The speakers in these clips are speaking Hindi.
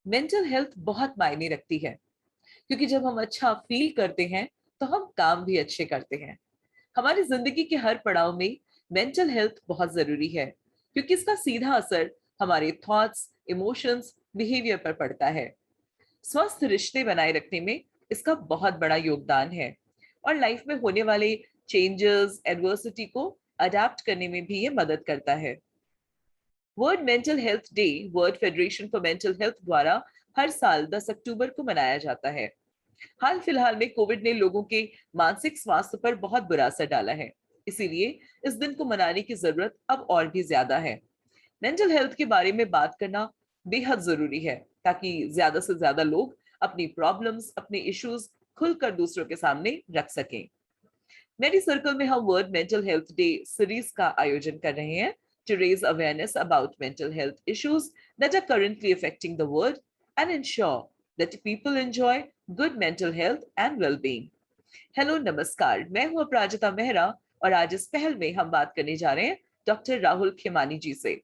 मेंटल हेल्थ बहुत मायने रखती है, क्योंकि जब हम अच्छा फील करते हैं तो हम काम भी अच्छे करते हैं। हमारी जिंदगी के हर पड़ाव में मेंटल हेल्थ बहुत जरूरी है, क्योंकि इसका सीधा असर हमारे थॉट्स, इमोशंस, बिहेवियर पर पड़ता है। स्वस्थ रिश्ते बनाए रखने में इसका बहुत बड़ा योगदान है, और लाइफ में होने वाले चेंजेस, एडवर्सिटी को अडेप्ट करने में भी ये मदद करता है। World mental health day world federation for mental health द्वारा हर साल 10 अक्टूबर को मनाया जाता है। हाल फिलहाल में कोविड ने लोगों के मानसिक स्वास्थ्य पर बहुत बुरा असर डाला है, इसीलिए इस दिन को मनाने की जरूरत अब और भी ज्यादा है। मेंटल हेल्थ के बारे में बात करना बेहद जरूरी है, ताकि ज्यादा से ज्यादा लोग अपनी प्रॉब्लम्स, अपने इश्यूज खुलकर दूसरों के सामने रख सकें। मेडी सर्कल में हम world mental health day series का आयोजन कर रहे हैं to raise awareness about mental health issues that are currently affecting the world and ensure that people enjoy good mental health and well-being. Hello, नमस्कार, मैं हूं अपराजिता मेहरा, और आज इस पहल में हम बात करने जा रहे हैं डॉक्टर राहुल खेमानी जी से।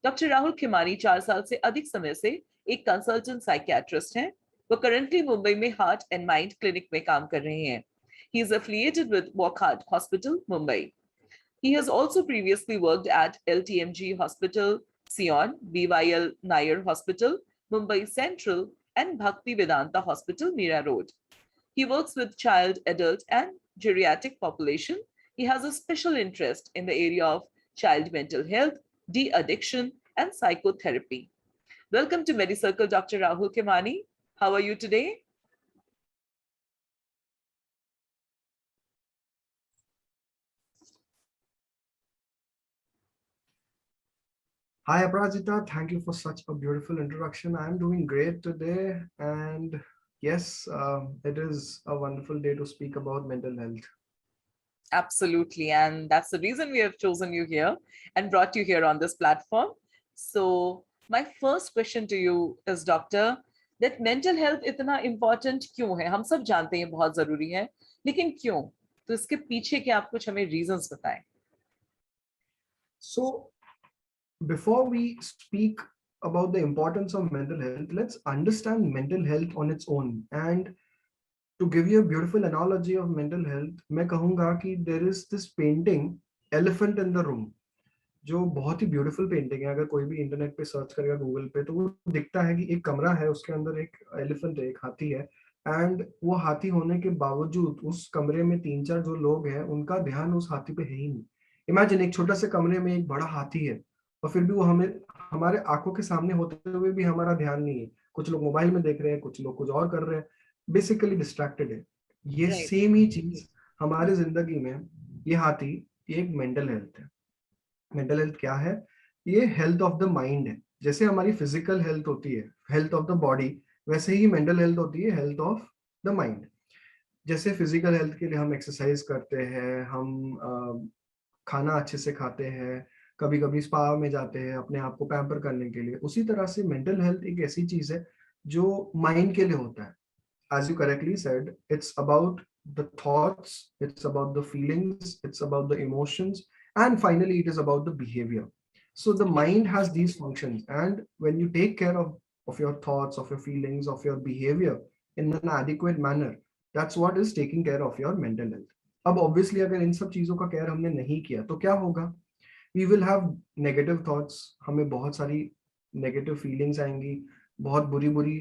डॉक्टर राहुल खेमानी 4 साल से अधिक समय से एक कंसल्टेंट साइकियाट्रिस्ट हैं। वो करंटली मुंबई में हार्ट एंड माइंड क्लिनिक में काम कर रहे हैं। He is affiliated with Wockhardt Hospital, Mumbai. He has also previously worked at LTMG Hospital, Sion, BYL Nair Hospital, Mumbai Central, and Bhakti Vedanta Hospital, Mira Road. He works with child, adult, and geriatric population. He has a special interest in the area of child mental health, de-addiction, and psychotherapy. Welcome to MediCircle, Dr. Rahul Khemani. How are you today? Hi Aparajita, thank you for such a beautiful introduction. I'm doing great today, and yes, it is a wonderful day to speak about mental health. Absolutely. And that's the reason we have chosen you here and brought you here on this platform. So, my first question to you is, Doctor, that mental health इतना important क्यों है? हम सब जानते हैं बहुत जरूरी है, लेकिन क्यों? तो इसके पीछे के आप कुछ हमें reasons बताएं। So, before we speak about the importance of mental health, let's understand mental health on its own. And to give you a beautiful analogy of mental health, मैं कहूँगा कि there is this painting, Elephant in the Room, जो बहुत ही ब्यूटीफुल पेंटिंग है। अगर कोई भी इंटरनेट पे सर्च करेगा गूगल पे, तो वो दिखता है कि एक कमरा है, उसके अंदर एक एलिफेंट है, एक हाथी है। एंड वो हाथी होने के बावजूद उस कमरे में 3-4 जो लोग हैं, उनका ध्यान उस हाथी पे है ही नहीं। इमेजिन, एक छोटा से कमरे में एक बड़ा हाथी है, और फिर भी वो हमें हमारे आंखों के सामने होते हुए भी हमारा ध्यान नहीं है। कुछ लोग मोबाइल में देख रहे हैं, कुछ लोग कुछ और कर रहे हैं, बेसिकली डिस्ट्रैक्टेड है। ये Right. सेम ही चीज हमारे जिंदगी में, ये हाथी, ये एक मेंटल हेल्थ है। मेंटल हेल्थ क्या है? ये हेल्थ ऑफ द माइंड है। जैसे हमारी फिजिकल हेल्थ होती है, हेल्थ ऑफ द बॉडी, वैसे ही मेंटल हेल्थ होती है, हेल्थ ऑफ द माइंड। जैसे फिजिकल हेल्थ के लिए हम एक्सरसाइज करते हैं, हम खाना अच्छे से खाते हैं, कभी कभी स्पा में जाते हैं अपने आप को पैम्पर करने के लिए, उसी तरह से मेंटल हेल्थ एक ऐसी चीज है जो माइंड के लिए होता है। As you correctly said, it's about the thoughts, it's about the feelings, it's about the emotions, and finally, it is about the behavior. So the mind has these functions, and when you take care of your thoughts, of your feelings, of your behavior in an adequate manner, that's what is taking care of your mental health. अब obviously अगर इन सब चीजों का केयर हमने नहीं किया तो क्या होगा? We will have negative thoughts, हमें बहुत सारी नेगेटिव फीलिंग्स आएंगी, बहुत बुरी बुरी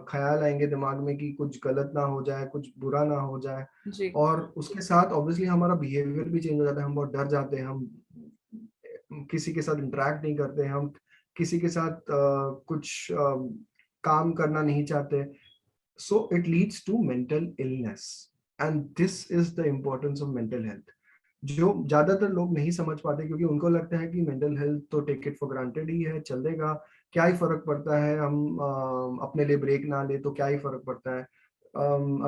ख्याल आएंगे दिमाग में कि कुछ गलत ना हो जाए, कुछ बुरा ना हो जाए। जी। और उसके साथ ऑब्वियसली हमारा बिहेवियर भी चेंज हो जाता है, हम बहुत डर जाते हैं, हम किसी के साथ इंटरेक्ट नहीं करते, हम किसी के साथ कुछ काम करना नहीं चाहते। So it leads to mental illness, and this is the importance of mental health, जो ज्यादातर लोग नहीं समझ पाते, क्योंकि उनको लगता है कि मेंटल हेल्थ तो टेक इट फॉर ग्रांटेड ही है, चलेगा, क्या ही फर्क पड़ता है, हम अपने लिए ब्रेक ना ले तो क्या ही फर्क पड़ता है,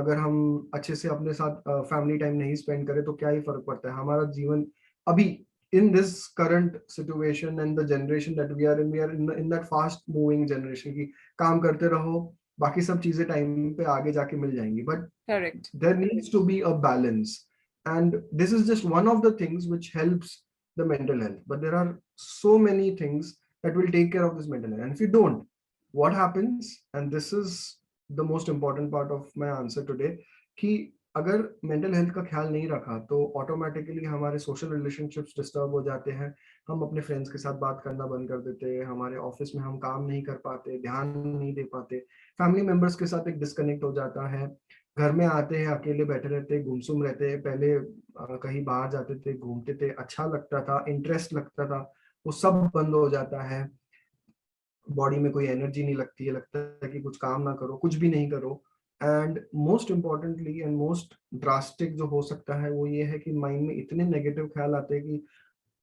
अगर हम अच्छे से अपने साथ फैमिली टाइम नहीं स्पेंड करें तो क्या ही फर्क पड़ता है, हमारा जीवन अभी in this current situation and the generation that we are in that fast moving generation की काम करते रहो, बाकी सब चीजें टाइम पे आगे जाके मिल जाएंगी, but correct. there needs to be a balance, and this is just one of the things which helps the mental health, but there are so many things that will take care of this mental health, and if you don't, what happens, and this is the most important part of my answer today, कि अगर मेंटल हेल्थ का ख्याल नहीं रखा तो ऑटोमेटिकली हमारे सोशल रिलेशनशिप्स डिस्टर्ब हो जाते हैं, हम अपने फ्रेंड्स के साथ बात करना बंद कर देते हैं, हमारे ऑफिस में हम काम नहीं कर पाते, ध्यान नहीं दे पाते, फैमिली मेंबर्स के साथ एक डिस्कनेक्ट हो जाता है, घर में आते हैं अकेले बैठे रहते हैं, गुमसुम रहते हैं, पहले कहीं बाहर जाते थे, घूमते थे, अच्छा लगता था, इंटरेस्ट लगता था, वो सब बंद हो जाता है, बॉडी में कोई एनर्जी नहीं लगती है, लगता है कि कुछ काम ना करो, कुछ भी नहीं करो, and most importantly and most drastic जो हो सकता है वो ये है कि माइंड में इतने नेगेटिव ख्याल आते हैं कि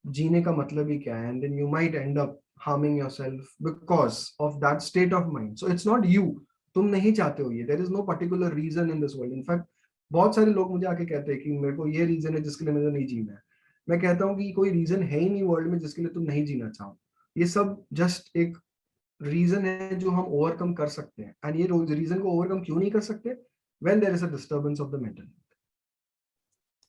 जीने का मतलब ही क्या है, and then you might end up harming yourself because of that state of mind. So it's not you, तुम नहीं चाहते हो ये, there is no particular reason in this world. In fact बहुत सारे लोग मुझे आके कहते हैं कि मेरे को ये रीजन है जिसके लिए मुझे नहीं जीना है. मैं कहता हूँ कि कोई रीजन है ही नहीं वर्ल्ड में जिसके लिए तुम नहीं जीना चाहो, ये सब जस्ट एक रीजन है जो हम ओवरकम कर सकते हैं, एंड ये रीजन को ओवरकम क्यों नहीं कर सकते, when there is a disturbance of the mental.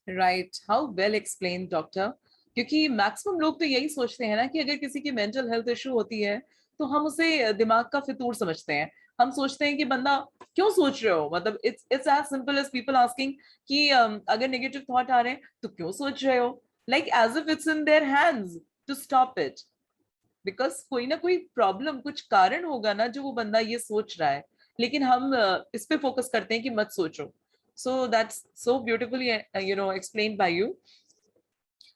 Right, how well explain doctor. क्योंकि मैक्सिमम लोग तो यही सोचते हैं ना कि अगर किसी की मेंटल हेल्थ इशू होती है तो हम उसे दिमाग का फितूर समझते हैं. हम सोचते हैं कि बंदा क्यों सोच रहे हो, मतलब it's as simple as people asking कि अगर नेगेटिव थॉट आ रहे हैं तो क्यों सोच रहे हो, like as if it's in their hands to stop it. Because कोई ना कोई प्रॉब्लम, कुछ कारण होगा ना जो वो बंदा ये सोच रहा है, लेकिन हम इस पे फोकस करते हैं कि मत सोचो. So that's so beautifully explained bye you.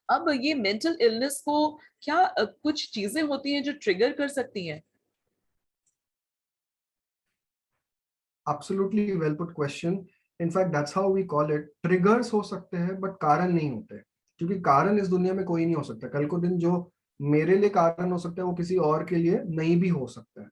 अब ये मेंटल इलनेस को क्या कुछ चीजें होती हैं जो ट्रिगर कर सकती हैं? Absolutely well put question. In fact, that's how we call it. Triggers हो सकते हैं बट कारण नहीं होते, क्योंकि कारण इस दुनिया में कोई नहीं हो सकता. कल को दिन जो मेरे लिए कारण हो सकता है वो किसी और के लिए नहीं भी हो सकता है.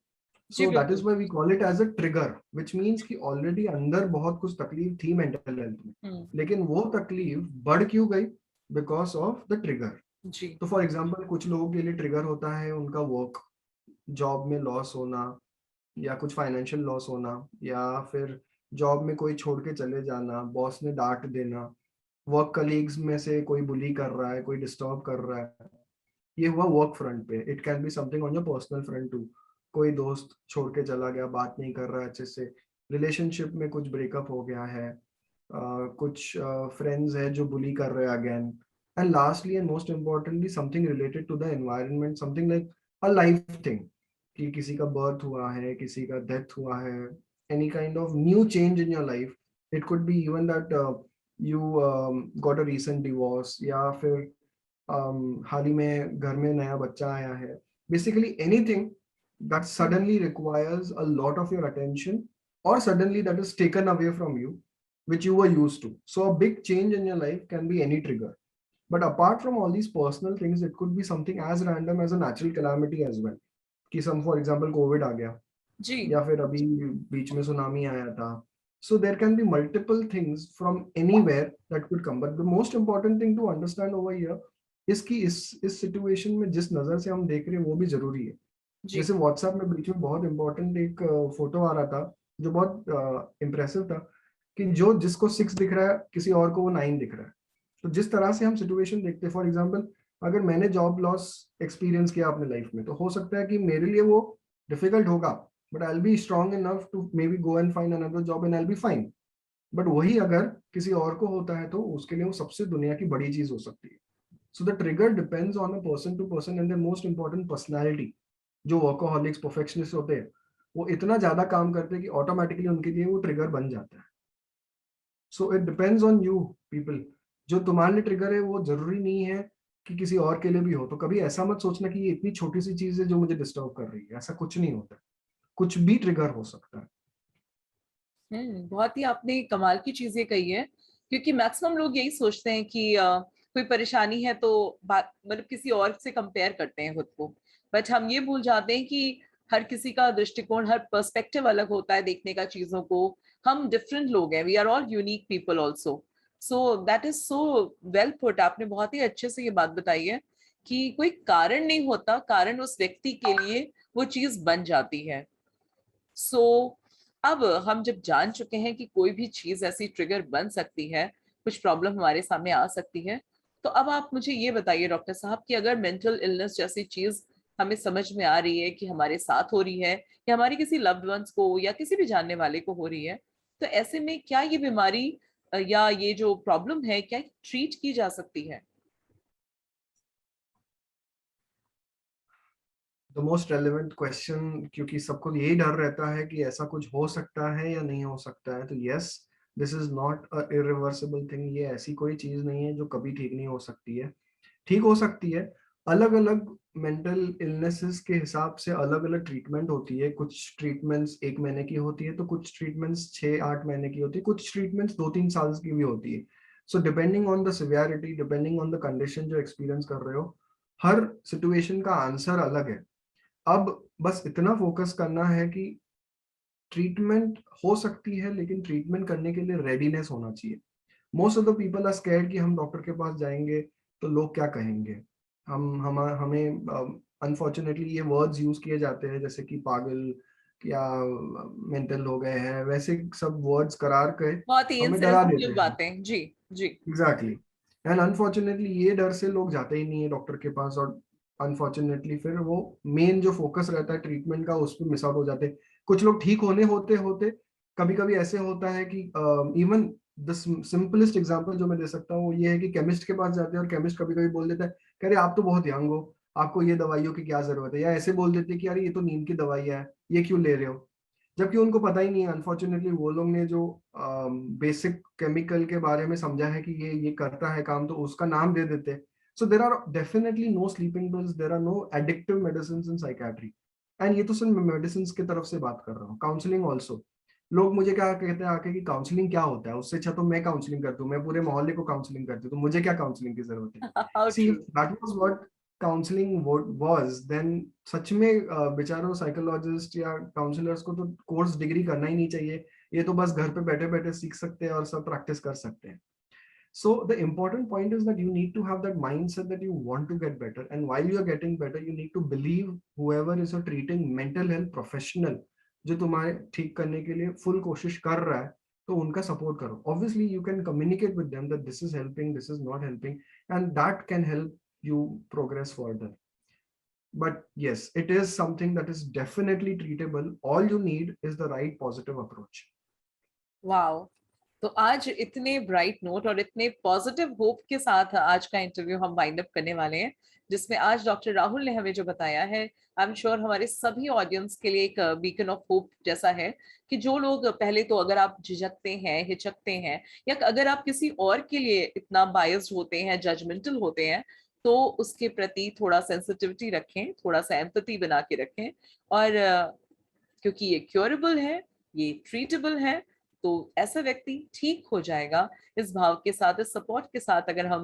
जी So that is बिल्कुल. why we call it as a trigger, which means कि already अंदर बहुत कुछ तकलीफ थी मेंटल हेल्थ में, लेकिन वो तकलीफ बढ़ क्यों गई, because of the trigger. जी. तो फॉर एग्जाम्पल कुछ लोगों के लिए ट्रिगर होता है उनका वर्क, जॉब में लॉस होना, या कुछ फाइनेंशियल लॉस होना, या फिर जॉब में कोई छोड़ के चले जाना, बॉस ने डांट देना, वर्क कलीग्स में से कोई बुली कर रहा है, कोई डिस्टर्ब कर रहा है. ये हुआ वर्क फ्रंट पे. It can be something on your personal front too. कोई दोस्त छोड़ के चला गया, बात नहीं कर रहा है अच्छे से, रिलेशनशिप में कुछ ब्रेकअप हो गया है, कुछ फ्रेंड्स है जो बुली कर रहे हैं again, and lastly and most importantly something related to the environment, something like a life thing, कि किसी का बर्थ हुआ है, किसी का डेथ हुआ है, any kind of new change in your life. It could be even that you got a recent divorce, या फिर हाल ही में घर में नया बच्चा आया है. Basically anything that suddenly requires a lot of your attention, or suddenly that is taken away from you, which you were used to. So a big change in your life can be any trigger. But apart from all these personal things, it could be something as random as a natural calamity as well. कि some for example COVID आ गया, जी. या फिर अभी बीच में सुनामी आया था. So there can be multiple things from anywhere that could come. But the most important thing to understand over here is कि इस situation में जिस नजर से हम देख रहे हैं वो भी जरूरी है. जी. जैसे व्हाट्सएप में बीच में बहुत इंपॉर्टेंट एक फोटो आ रहा था जो बहुत इम्प्रेसिव था, कि जो जिसको 6 दिख रहा है किसी और को वो 9 दिख रहा है. तो जिस तरह से हम सिचुएशन देखते हैं, फॉर एग्जांपल अगर मैंने जॉब लॉस एक्सपीरियंस किया अपने लाइफ में, तो हो सकता है कि मेरे लिए वो डिफिकल्ट होगा, but I will be strong enough to maybe go and find another job and I will be fine. But वही अगर किसी और को होता है तो उसके लिए वो सबसे दुनिया की बड़ी चीज हो सकती है. So the trigger depends on a person to person and the most important personality. जो वर्कोहॉलिक्स परफेक्शनिस्ट होते हैं वो इतना ज्यादा काम करते हैं कि ऑटोमेटिकली उनके लिए वो ट्रिगर बन जाता है. So it depends on you people. जो तुम्हारे लिए ट्रिगर है वो जरूरी नहीं है कि किसी और के लिए भी हो. तो कभी ऐसा मत सोचना कि ये इतनी छोटी सी चीज है जो मुझे डिस्टर्ब कर रही है. ऐसा कुछ नहीं होता, कुछ भी ट्रिगर हो सकता है. बहुत ही आपने कमाल की चीजें कही है. क्योंकि मैक्सिमम लोग यही सोचते हैं कि कोई परेशानी है तो बात, मतलब किसी और से कंपेयर करते हैं खुद को. बट हम ये भूल जाते हैं कि हर किसी का दृष्टिकोण, हर पर्सपेक्टिव अलग होता है देखने का चीजों को. हम डिफरेंट लोग हैं, we are all unique people also. So that is so well put. आपने बहुत ही अच्छे से ये बात बताई है कि कोई कारण नहीं होता, कारण उस व्यक्ति के लिए वो चीज बन जाती है। सो अब हम जब जान चुके हैं कि कोई भी चीज ऐसी ट्रिगर बन सकती है, कुछ प्रॉब्लम हमारे सामने आ सकती है, तो अब आप मुझे ये बताइए डॉक्टर साहब कि अगर मेंटल इलनेस जैसी चीज हमें समझ में आ रही है कि हमारे साथ हो रही है या हमारी किसी लव्ड वंस को या किसी भी जानने वाले को हो रही है, तो ऐसे में क्या ये बीमारी या ये जो प्रॉब्लम है क्या ट्रीट की जा सकती है? द मोस्ट रेलेवेंट क्वेश्चन, क्योंकि सबको यही डर रहता है कि ऐसा कुछ हो सकता है या नहीं हो सकता है, तो yes, this is not a irreversible thing. ये ऐसी कोई चीज नहीं है जो कभी ठीक नहीं हो सकती है। ठीक हो सकती है। अलग अलग मेंटल इलनेसेस के हिसाब से अलग अलग ट्रीटमेंट होती है। कुछ ट्रीटमेंट्स 1 महीने की होती है, तो कुछ ट्रीटमेंट्स 6-8 महीने की होती है, कुछ ट्रीटमेंट्स 2-3 साल की भी होती है। So depending on the severity, depending on the condition जो एक्सपीरियंस कर रहे हो, हर सिचुएशन का आंसर अलग है। अब बस इतना फोकस करना है कि ट्रीटमेंट हो सकती है, लेकिन ट्रीटमेंट करने के लिए रेडीनेस होना चाहिए। Most of the people are scared कि हम डॉक्टर के पास जाएंगे तो लोग क्या कहेंगे। हम हमें अनफॉर्चुनेटली ये वर्ड्स यूज किए जाते हैं, जैसे कि पागल या मेंटल हो गए हैं, वैसे सब वर्ड्स करार के बहुत ही हमें डरा देते इनसेंसिटिव हैं। बातें। जी। जी। एग्जैक्टली। एंड अनफॉर्चुनेटली ये डर से लोग जाते ही नहीं है डॉक्टर के पास, और अनफॉर्चुनेटली फिर वो मेन जो फोकस रहता है ट्रीटमेंट का उस पर मिस आउट हो जाते हैं। कुछ लोग ठीक होने होते होते, कभी कभी ऐसे होता है कि इवन द सिंपलेस्ट एग्जांपल जो मैं दे सकता हूँ वो ये है कि केमिस्ट के पास जाते हैं और केमिस्ट कभी कभी बोल देता है, कह रहे आप तो बहुत यंग हो, आपको ये दवाइयों की क्या जरूरत है, या ऐसे बोल देते हैं कि यार ये तो नींद की दवाई है, ये क्यों ले रहे हो। जबकि उनको पता ही नहीं है, अनफॉर्चुनेटली वो लोग ने जो बेसिक केमिकल के बारे में समझा है कि ये करता है काम, तो उसका नाम दे देते हैं। So there are definitely no sleeping pills, there are no addictive medicine in psychiatry. And ये तो सिर्फ मेडिसिन की तरफ से बात कर रहा हूँ, काउंसलिंग ऑल्सो। लोग मुझे क्या कहते हैं आके कि काउंसलिंग क्या होता है, उससे अच्छा तो मैं काउंसलिंग करती हूँ, मैं पूरे मोहल्ले को काउंसलिंग करती हूँ, तो मुझे क्या काउंसलिंग की जरूरत है। How see true. That was what counselling was then. सच में बेचारों साइकोलॉजिस्ट या काउंसलर्स को तो कोर्स डिग्री करना ही नहीं चाहिए। ये तो बस घर पे बैठे बैठे सीख सकते हैं और सब प्रैक्टिस कर सकते हैं। So the important point is that you need to have that mindset that you want to get better, and while you are getting better, you need to believe whoever is a treating mental health professional जो तुम्हारे ठीक करने के लिए फुल कोशिश कर रहा है, तो उनका सपोर्ट करो। Obviously you can communicate with them that this is helping, this is not helping, and that can help you progress further. But yes, it is something that is definitely treatable. All you need is the right positive approach. Wow. तो आज इतने ब्राइट नोट और इतने पॉजिटिव होप के साथ आज का इंटरव्यू हम वाइंड अप करने वाले हैं, जिसमें आज डॉक्टर राहुल ने हमें जो बताया है, आई एम श्योर हमारे सभी ऑडियंस के लिए एक बीकन ऑफ होप जैसा है कि जो लोग पहले तो अगर आप झिझकते हैं, हिचकते हैं, या अगर आप किसी और के लिए इतना बायस्ड होते हैं, जजमेंटल होते हैं, तो उसके प्रति थोड़ा सेंसिटिविटी रखें, थोड़ा सा एम्पैथी बना के रखें। और क्योंकि ये क्योरेबल है, ये ट्रीटेबल है, तो ऐसा व्यक्ति ठीक हो जाएगा। इस भाव के साथ, इस सपोर्ट के साथ अगर हम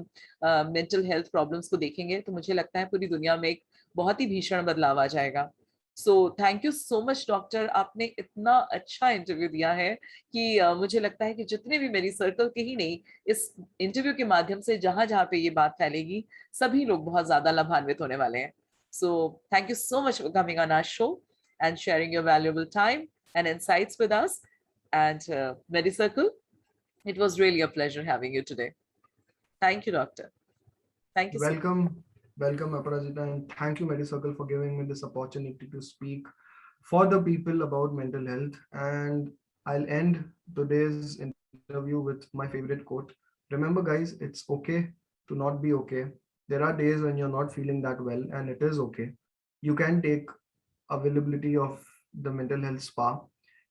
मेंटल हेल्थ प्रॉब्लम्स को देखेंगे, तो मुझे लगता है पूरी दुनिया में एक बहुत ही भीषण बदलाव आ जाएगा। So thank you so much doctor, आपने इतना अच्छा इंटरव्यू दिया है कि मुझे लगता है कि जितने भी मेरी सर्कल के ही नहीं, इस इंटरव्यू के माध्यम से जहां जहां पे ये बात फैलेगी, सभी लोग बहुत ज्यादा लाभान्वित होने वाले हैं। So thank you so much for coming on our show and sharing your valuable time and insights with us. And MediCircle, it was really a pleasure having you today. Thank you, Doctor. Thank you so much. Welcome, Aparajita, and thank you, MediCircle, for giving me this opportunity to speak for the people about mental health. And I'll end today's interview with my favorite quote. Remember, guys, it's okay to not be okay. There are days when you're not feeling that well, and it is okay. You can take availability of the mental health spa,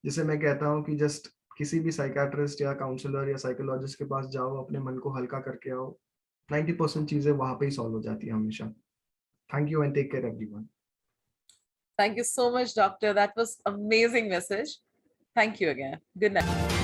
जिसे मैं कहता हूँ कि जस्ट किसी भी साइकाट्रिस्ट या काउंसलर या साइकोलॉजिस्ट के पास जाओ, अपने मन को हल्का करके आओ। 90% चीजें वहां पे ही सॉल्व हो जाती है हमेशा। Thank you and take care everyone. Thank you so much, Doctor. That was amazing message. Thank you again. Good night.